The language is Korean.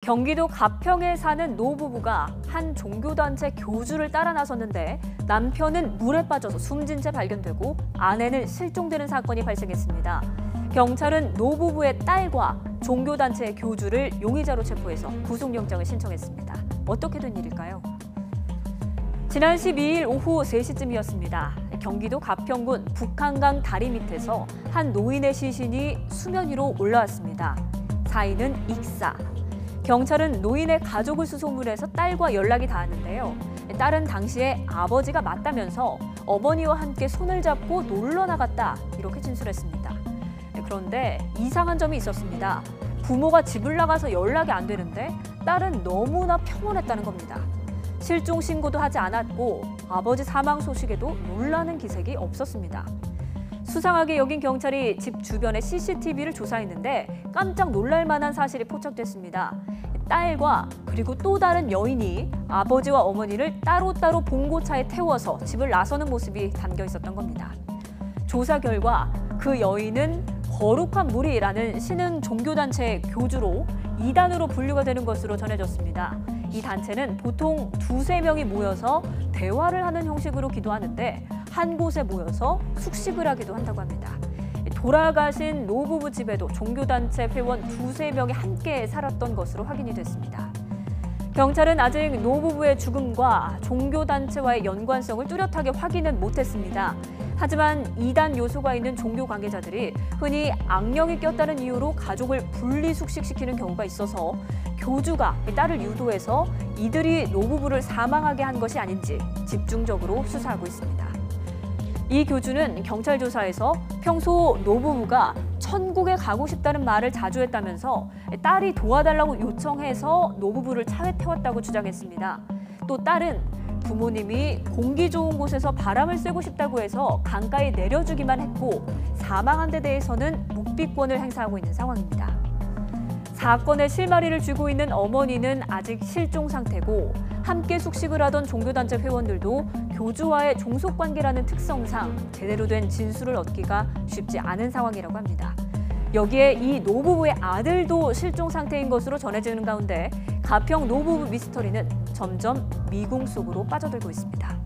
경기도 가평에 사는 노부부가 한 종교단체 교주를 따라 나섰는데 남편은 물에 빠져서 숨진 채 발견되고 아내는 실종되는 사건이 발생했습니다. 경찰은 노부부의 딸과 종교단체 교주를 용의자로 체포해서 구속영장을 신청했습니다. 어떻게 된 일일까요? 지난 12일 오후 3시쯤이었습니다. 경기도 가평군 북한강 다리 밑에서 한 노인의 시신이 수면 위로 올라왔습니다. 사인은 익사. 경찰은 노인의 가족을 수소문해서 딸과 연락이 닿았는데요. 딸은 당시에 아버지가 맞다면서 어머니와 함께 손을 잡고 놀러 나갔다 이렇게 진술했습니다. 그런데 이상한 점이 있었습니다. 부모가 집을 나가서 연락이 안 되는데 딸은 너무나 평온했다는 겁니다. 실종 신고도 하지 않았고 아버지 사망 소식에도 놀라는 기색이 없었습니다. 수상하게 여긴 경찰이 집 주변의 CCTV를 조사했는데 깜짝 놀랄 만한 사실이 포착됐습니다. 딸과 그리고 또 다른 여인이 아버지와 어머니를 따로따로 봉고차에 태워서 집을 나서는 모습이 담겨 있었던 겁니다. 조사 결과 그 여인은 거룩한 무리라는 신흥 종교단체 교주로 이단으로 분류가 되는 것으로 전해졌습니다. 이 단체는 보통 2~3명이 모여서 대화를 하는 형식으로 기도하는데 한 곳에 모여서 숙식을 하기도 한다고 합니다. 돌아가신 노부부 집에도 종교단체 회원 2~3명이 함께 살았던 것으로 확인이 됐습니다. 경찰은 아직 노부부의 죽음과 종교단체와의 연관성을 뚜렷하게 확인은 못했습니다. 하지만 이단 요소가 있는 종교 관계자들이 흔히 악령이 꼈다는 이유로 가족을 분리 숙식시키는 경우가 있어서 교주가 딸을 유도해서 이들이 노부부를 사망하게 한 것이 아닌지 집중적으로 수사하고 있습니다. 이 교주는 경찰 조사에서 평소 노부부가 천국에 가고 싶다는 말을 자주 했다면서 딸이 도와달라고 요청해서 노부부를 차에 태웠다고 주장했습니다. 또 딸은 부모님이 공기 좋은 곳에서 바람을 쐬고 싶다고 해서 강가에 내려주기만 했고 사망한 데 대해서는 묵비권을 행사하고 있는 상황입니다. 사건의 실마리를 쥐고 있는 어머니는 아직 실종 상태고 함께 숙식을 하던 종교단체 회원들도 교주와의 종속관계라는 특성상 제대로 된 진술을 얻기가 쉽지 않은 상황이라고 합니다. 여기에 이 노부부의 아들도 실종 상태인 것으로 전해지는 가운데 가평 노부부 미스터리는 점점 미궁 속으로 빠져들고 있습니다.